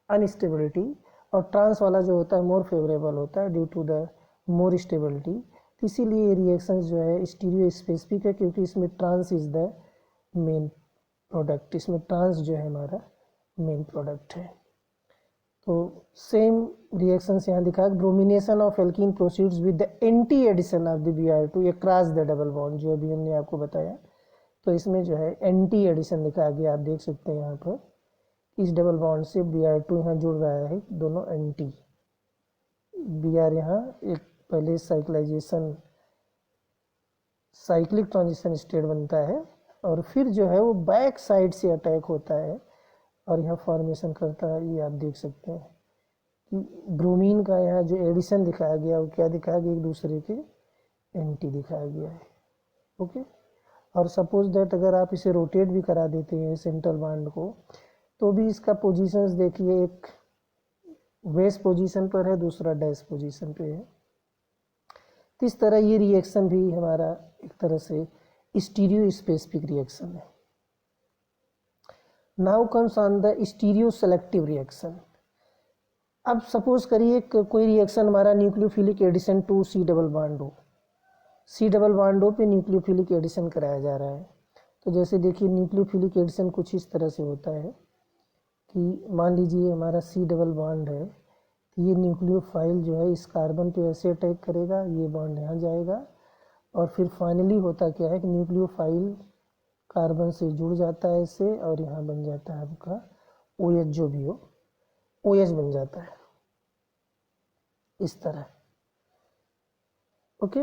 अनस्टेबिलिटी, और ट्रांस वाला जो होता है मोर फेवरेबल होता है due to the more stability. तो इसीलिए ये रिएक्शंस जो है स्टीरियो स्पेसिफिक है, क्योंकि इसमें trans is the main product, इसमें ट्रांस जो है हमारा मेन प्रोडक्ट है। तो सेम रिएक्शंस यहाँ दिखा, bromination of alkene proceeds with the anti addition of the Br2 cross the double bond, जो अभी हमने आपको बताया। तो इसमें जो है एंटी एडिशन दिखा गया, आप देख सकते हैं यहाँ पर इस डबल बॉन्ड से Br2 यहाँ जुड़ रहा है, दोनों एंटी। Br यहाँ एक पहले साइक्लाइजेशन साइक्लिक ट्रांजिशन स्टेट बनता है और फिर जो है वो बैक साइड से अटैक होता है और यहाँ फॉर्मेशन करता है। ये आप देख सकते हैं कि ब्रोमीन का यहाँ जो एडिशन दिखाया गया वो क्या दिखाया गया, एक दूसरे के एंटी दिखाया गया है। ओके, और सपोज दैट अगर आप इसे रोटेट भी करा देते हैं सेंट्रल बॉन्ड को, तो भी इसका पोजीशंस देखिए, एक बेस पोजीशन पर है, दूसरा डैश पोजीशन पे है। तो इस तरह ये रिएक्शन भी हमारा एक तरह से स्टीरियो स्पेसिफिक रिएक्शन है। Now comes on the stereo selective reaction. अब सपोज करिए कोई रिएक्शन हमारा nucleophilic addition to C double bond हो, सी डबल बॉन्ड हो पे न्यूक्लियोफिलिक एडिशन कराया जा रहा है। तो जैसे देखिए न्यूक्लियोफिलिक एडिशन कुछ इस तरह से होता है कि मान लीजिए हमारा सी डबल बॉन्ड है, तो ये न्यूक्लियोफाइल जो है इस कार्बन पे ऐसे अटैक करेगा, ये बॉन्ड यहाँ जाएगा और फिर फाइनली होता क्या है कि न्यूक्लियोफाइल कार्बन से जुड़ जाता है इससे और यहाँ बन जाता है आपका OH, जो भी हो OH बन जाता है इस तरह। ओके,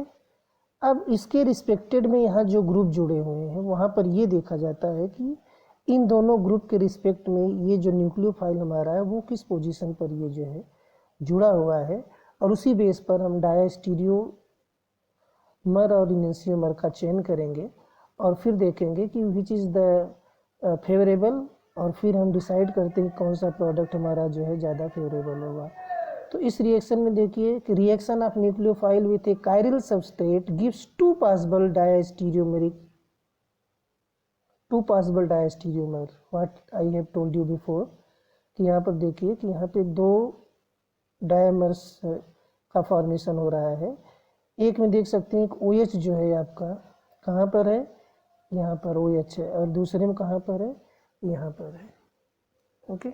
अब इसके रिस्पेक्टेड में यहाँ जो ग्रुप जुड़े हुए हैं वहाँ पर ये देखा जाता है कि इन दोनों ग्रुप के रिस्पेक्ट में ये जो न्यूक्लियोफाइल हमारा है वो किस पोजीशन पर ये जो है जुड़ा हुआ है, और उसी बेस पर हम डायस्टीरियोमर और इनेंशियोमर का चयन करेंगे और फिर देखेंगे कि विच इज़ द फेवरेबल, और फिर हम डिसाइड करते हैं कौन सा प्रोडक्ट हमारा जो है ज़्यादा फेवरेबल होगा। तो इस रिएक्शन में देखिए कि reaction of nucleophile with a chiral substrate gives two possible diastereomer what I have told you before, कि यहाँ पर देखिए कि यहाँ पे दो डायमर्स का फॉर्मेशन हो रहा है। एक में देख सकते हैं एक OH जो है आपका कहाँ पर है, यहाँ पर OH है, और दूसरे में कहाँ पर है, यहाँ पर है। ओके,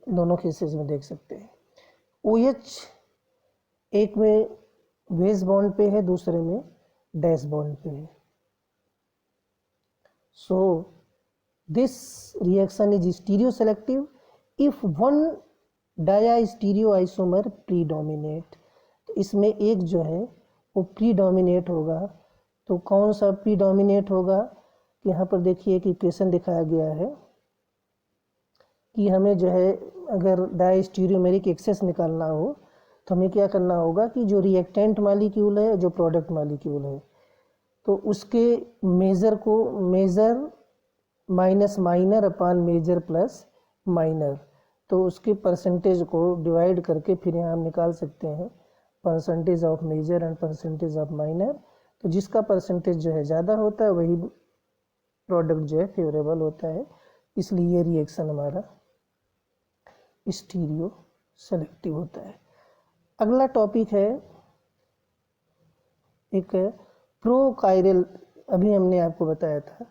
दोनों केसेस में देख सकते हैं OH एक में बेस बॉन्ड पे है, दूसरे में डैश बॉन्ड पे है। So this reaction is stereoselective if one diastereoisomer predominate. तो इसमें एक जो है वो प्रीडोमिनेट होगा। तो कौन सा प्रीडोमिनेट होगा, यहाँ पर देखिए एक इक्वेशन दिखाया गया है कि हमें जो है अगर डायस्टीरियोमेरिक एक्सेस निकालना हो तो हमें क्या करना होगा कि जो रिएक्टेंट मालिक्यूल है, जो प्रोडक्ट मालिक्यूल है, तो उसके मेजर को major minus minor upon major plus minor, तो उसके परसेंटेज को डिवाइड करके फिर यहाँ हम निकाल सकते हैं percentage of major and percentage of minor. तो जिसका परसेंटेज जो है ज़्यादा होता है वही प्रोडक्ट जो है फेवरेबल होता है, इसलिए ये रिएक्शन हमारा स्टीरियो सेलेक्टिव होता है। अगला टॉपिक है एक प्रोकायरल। अभी हमने आपको बताया था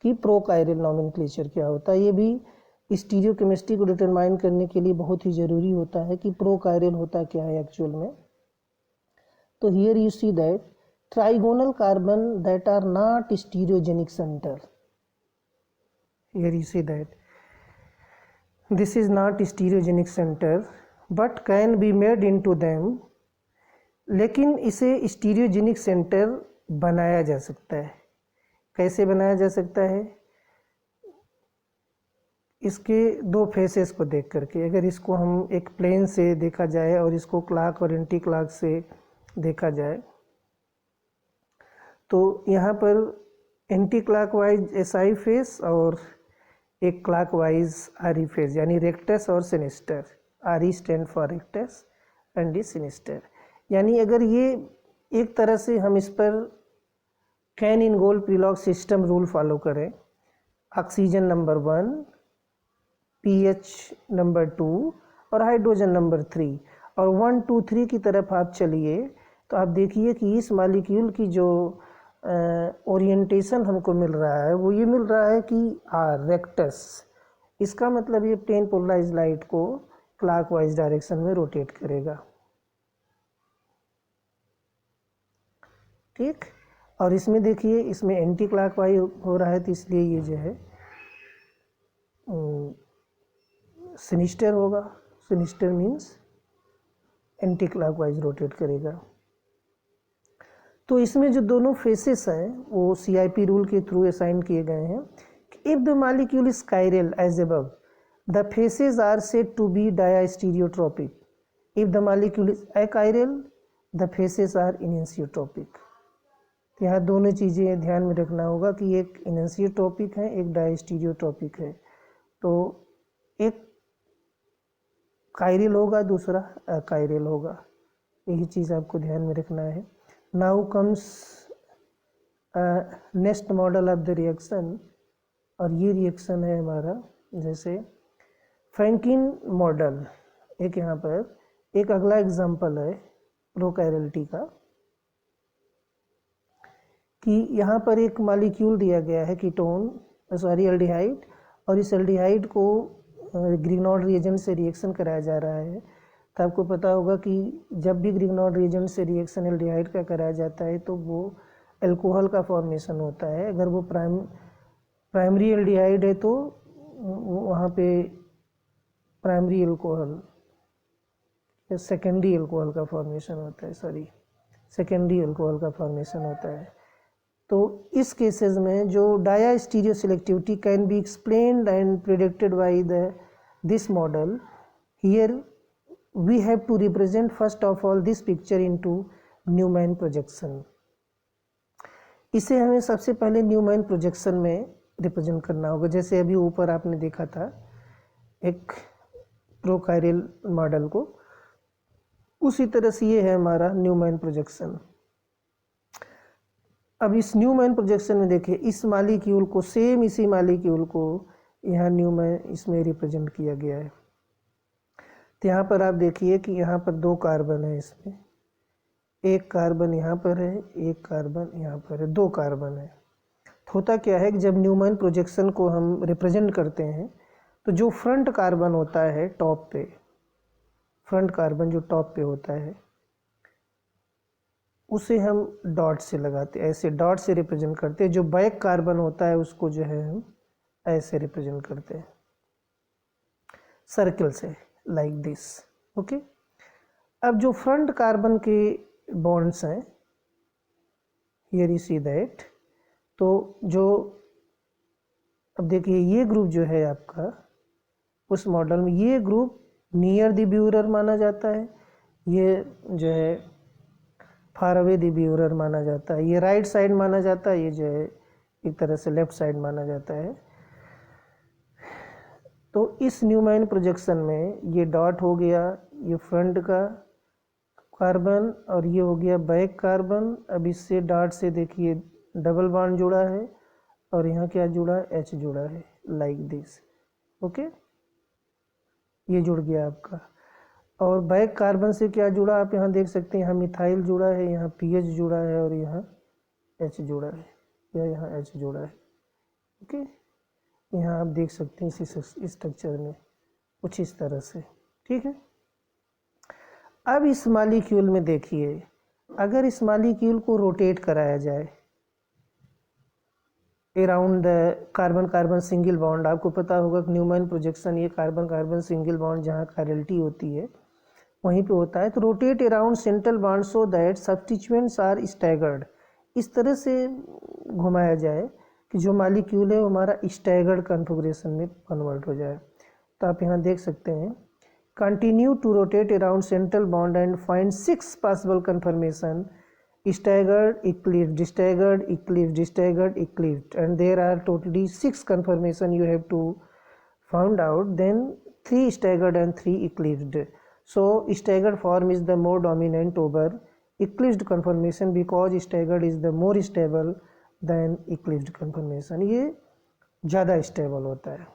कि प्रोकायरल नॉमेनक्लेचर क्या होता है। ये भी स्टीरियो केमिस्ट्री को डिटरमाइन करने के लिए बहुत ही ज़रूरी होता है कि प्रोकायरल होता क्या है एक्चुअल में। तो here you see that trigonal carbon that are not stereogenic centre, here you see that this is not stereogenic center but can be made into them, लेकिन इसे स्टीरियोजेनिक सेंटर बनाया जा सकता है। कैसे बनाया जा सकता है, इसके दो फेसेस को देख करके। अगर इसको हम एक प्लेन से देखा जाए और इसको क्लॉक और एंटी क्लॉक से देखा जाए, तो यहाँ पर एंटी क्लॉकवाइज SI फेस और एक क्लॉकवाइज आर ई फेज, यानी रेक्टस और sinister. R E stand for rectus and the sinister. यानी अगर ये एक तरह से हम इस पर Cahn Ingold Prelog system rule follow करें, ऑक्सीजन नंबर 1, पीएच नंबर 2 और हाइड्रोजन नंबर 3, और 1 2 3 की तरफ आप चलिए तो आप देखिए कि इस मॉलिक्यूल की जो ओरिएंटेशन हमको मिल रहा है वो ये मिल रहा है कि आर रेक्टस। इसका मतलब ये प्लेन पोलराइज्ड लाइट को क्लॉकवाइज डायरेक्शन में रोटेट करेगा, ठीक। और इसमें देखिए इसमें एंटी क्लॉकवाइज हो रहा है, तो इसलिए ये जो है सिनिस्टर होगा। Sinister means anti clockwise rotate करेगा। तो इसमें जो दोनों फेसेस हैं वो CIP रूल के थ्रू असाइन किए गए हैं। If the molecule is chiral as above, the faces are said to be diastereotopic. If the molecule is achiral, the faces are enantiotopic. तो यहाँ दोनों चीज़ें ध्यान में रखना होगा कि एक इनेंसियोट्रोपिक है, एक डायस्टीरियोट्रोपिक है। तो एक कायरल होगा, दूसरा अकायरल होगा, यही चीज़ आपको ध्यान में रखना है। Now comes next model of the reaction, और ये रिएक्शन है हमारा जैसे फ्रैंकिन मॉडल। एक यहाँ पर एक अगला एग्जांपल है प्रोकायरलिटी का, कि यहाँ पर एक मॉलिक्यूल दिया गया है कीटोन, सॉरी एल्डिहाइड, और इस एल्डिहाइड को ग्रिग्नॉड रिएजेंट से रिएक्शन कराया जा रहा है। तो आपको पता होगा कि जब भी ग्रिग्नॉड रिएजेंट से रिएक्शन एल्डिहाइड का कराया जाता है तो वो अल्कोहल का फॉर्मेशन होता है। अगर वो प्राइमरी एल्डिहाइड है तो वहाँ पे प्राइमरी अल्कोहल या सेकेंडरी अल्कोहल का फॉर्मेशन होता है, सेकेंडरी अल्कोहल का फॉर्मेशन होता है। तो इस केसेस में जो diastereoselectivity can be explained and predicted by this model, here we have to represent first of all this picture into Newman projection. इसे हमें सबसे पहले न्यूमैन प्रोजेक्शन में रिप्रेजेंट करना होगा। जैसे अभी ऊपर आपने देखा था एक प्रोकायरल मॉडल को, उसी तरह से ये है हमारा न्यूमैन प्रोजेक्शन। अब इस न्यूमैन प्रोजेक्शन में देखिए इस मॉलिक्यूल को, सेम इसी मॉलिक्यूल को यहाँ न्यूमैन इसमें रिप्रेजेंट किया गया है। तो यहाँ पर आप देखिए कि यहाँ पर 2 कार्बन है, इसमें एक कार्बन यहाँ पर है, एक कार्बन यहाँ पर है, 2 कार्बन है। होता क्या है कि जब न्यूमैन प्रोजेक्शन को हम रिप्रेजेंट करते हैं तो जो फ्रंट कार्बन होता है टॉप पे, फ्रंट कार्बन जो टॉप पे होता है उसे हम डॉट से लगाते हैं, ऐसे डॉट से रिप्रेजेंट करते हैं। जो बैक कार्बन होता है उसको जो है हम ऐसे रिप्रेजेंट करते हैं, सर्कल से, लाइक दिस, ओके। अब जो फ्रंट कार्बन के बॉन्ड्स हैं, हियर यू सी दैट, तो जो अब देखिए ये ग्रुप जो है आपका उस मॉडल में, ये ग्रुप नियर द ब्यूरर माना जाता है, ये जो है फार अवे द ब्यूरर माना जाता है, ये राइट साइड माना जाता है, ये जो है एक तरह से लेफ्ट साइड माना जाता है। तो इस न्यूमैन प्रोजेक्शन में ये डॉट हो गया, ये फ्रंट का कार्बन, और ये हो गया बैक कार्बन। अब इससे डॉट से देखिए डबल बॉन्ड जुड़ा है, और यहाँ क्या जुड़ा है, H जुड़ा है, लाइक दिस, ओके। ये जुड़ गया आपका। और बैक कार्बन से क्या जुड़ा आप यहाँ देख सकते हैं, यहाँ मिथाइल जुड़ा है, यहाँ PH जुड़ा है, और यहाँ H जुड़ा है, या यहाँ H जुड़ा है, ओके। यहाँ आप देख सकते हैं इस स्ट्रक्चर में कुछ इस तरह से, ठीक है। अब इस मॉलिक्यूल में देखिए, अगर इस मॉलिक्यूल को रोटेट कराया जाए around the carbon carbon single bond, आपको पता होगा कि न्यूमैन प्रोजेक्शन ये कार्बन कार्बन सिंगल बॉन्ड जहाँ कायरलिटी होती है वहीं पे होता है। तो rotate around central bond so that substituents are staggered, इस तरह से घुमाया जाए कि जो मॉलिक्यूल है वो हमारा स्टैगर्ड कॉन्फ़िगरेशन में कन्वर्ट हो जाए। तो आप यहाँ देख सकते हैं, continue to rotate around central bond and find 6 possible conformation, staggered, eclipsed, staggered, eclipsed, staggered, eclipsed, and there are totally 6 confirmation you have to found out, then 3 staggered and 3 eclipsed. So staggered form is the more dominant over eclipsed conformation because staggered is the more stable than eclipsed conformation. ये ज़्यादा stable होता है.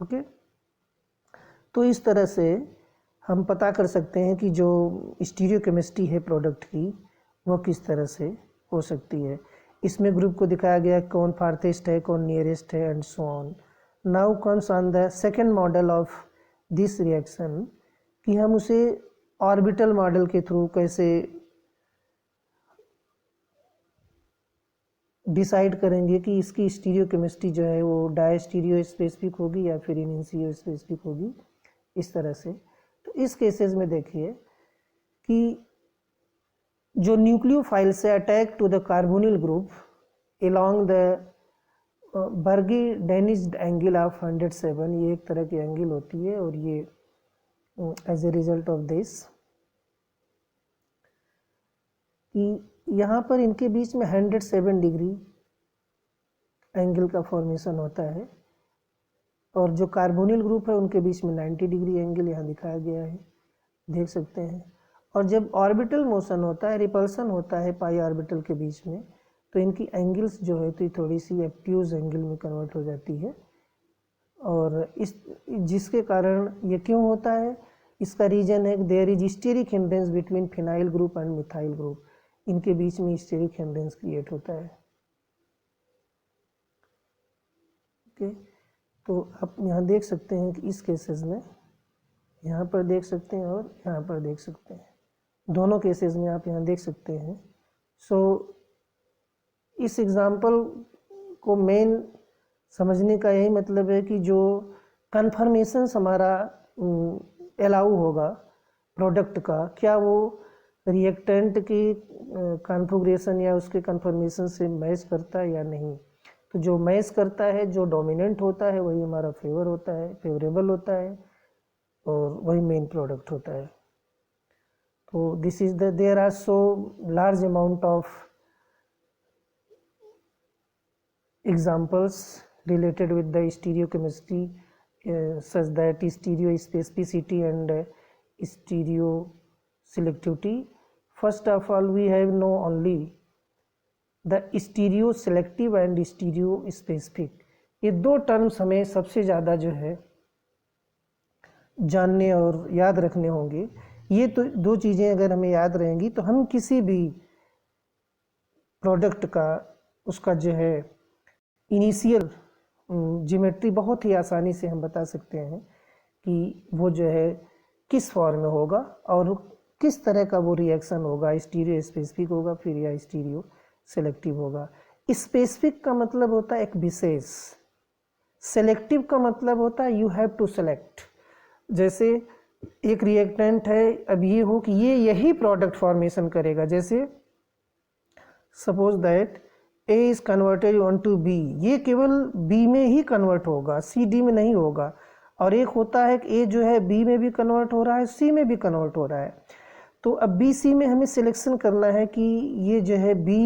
Okay, तो इस तरह से हम पता कर सकते हैं कि जो स्टीरियोकेमिस्ट्री है प्रोडक्ट की वो किस तरह से हो सकती है. इसमें ग्रुप को दिखाया गया कौन फार्थेस्ट है, कौन नियरेस्ट है, and so on. Now comes on the second model of this reaction कि हम उसे ऑर्बिटल मॉडल के थ्रू कैसे डिसाइड करेंगे कि इसकी स्टीरियोकेमिस्ट्री जो है वो डायस्टीरियो स्पेसिफिक होगी या फिर इनिशियो स्पेसिफिक होगी, इस तरह से. तो इस केसेस में देखिए कि जो न्यूक्लियोफाइल से attack to the carbonyl group along the Burgi Dunitz angle of 107, ये एक तरह की एंगल होती है और ये as a result of this कि यहाँ पर इनके बीच में 107 डिग्री एंगल का फॉर्मेशन होता है और जो कार्बोनिल ग्रुप है उनके बीच में 90 डिग्री एंगल यहाँ दिखाया गया है, देख सकते हैं. और जब ऑर्बिटल मोशन होता है, रिपल्सन होता है पाई ऑर्बिटल के बीच में, तो इनकी एंगल्स जो है तो थोड़ी सी एब्ट्यूज एंगल में कन्वर्ट हो जाती है. और इस जिसके कारण ये क्यों होता है, इसका रीजन है there is steric hindrance between phenyl group and methyl group. इनके बीच में स्टेरिक हिंड्रेंस क्रिएट होता है. ओके, तो आप यहाँ देख सकते हैं कि इस केसेस में यहाँ पर देख सकते हैं और यहाँ पर देख सकते हैं, दोनों केसेस में आप यहाँ देख सकते हैं. सो इस एग्जाम्पल को मेन समझने का यही मतलब है कि जो कन्फर्मेशंस हमारा अलाउ होगा प्रोडक्ट का, क्या वो रिएक्टेंट की कॉन्फ़िगरेशन या उसके कन्फर्मेशन से मैच करता है या नहीं. तो जो मैच करता है, जो डोमिनेंट होता है, वही हमारा फेवरेबल होता है और वही मेन प्रोडक्ट होता है. तो this is the there are so large amount of examples related with the stereochemistry such that stereo specificity and stereo selectivity. First of all, we have know only the stereo selective and stereo specific. ये दो terms हमें सबसे ज़्यादा जो है जानने और याद रखने होंगे. ये तो दो चीज़ें अगर हमें याद रहेंगी तो हम किसी भी प्रोडक्ट का उसका जो है इनिशियल ज्योमेट्री बहुत ही आसानी से हम बता सकते हैं कि वो जो है किस फॉर्म में होगा और किस तरह का वो रिएक्शन होगा, स्टीरियो स्पेसिफिक होगा फिर या स्टीरियो सेलेक्टिव होगा. स्पेसिफिक का मतलब होता है एक विशेष, सेलेक्टिव का मतलब होता है यू हैव टू सेलेक्ट. जैसे एक रिएक्टेंट है, अब ये हो कि ये यही प्रोडक्ट फॉर्मेशन करेगा. जैसे suppose that A is converted on to B, ये केवल B में ही कन्वर्ट होगा, C D में नहीं होगा. और एक होता है कि A जो है B में भी कन्वर्ट हो रहा है, C में भी कन्वर्ट हो रहा है. तो अब B C में हमें सिलेक्शन करना है कि ये जो है B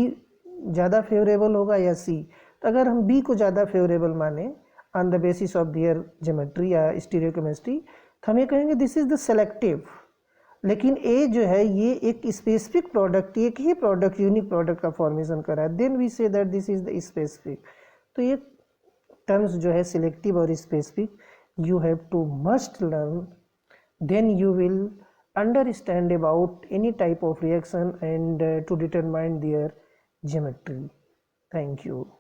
ज़्यादा फेवरेबल होगा या C. तो अगर हम B को ज़्यादा फेवरेबल माने on the basis of their geometry या स्टीरियोकेमिस्ट्री, तो हमें कहेंगे दिस इज़ द सेलेक्टिव. लेकिन ए जो है ये एक स्पेसिफिक प्रोडक्ट, एक ही प्रोडक्ट, यूनिक प्रोडक्ट का फॉर्मेशन कर रहा है, then we say that this is the specific. तो ये टर्म्स जो है सिलेक्टिव और specific you have to must learn, then you will understand about any type of reaction and to determine their geometry. Thank you.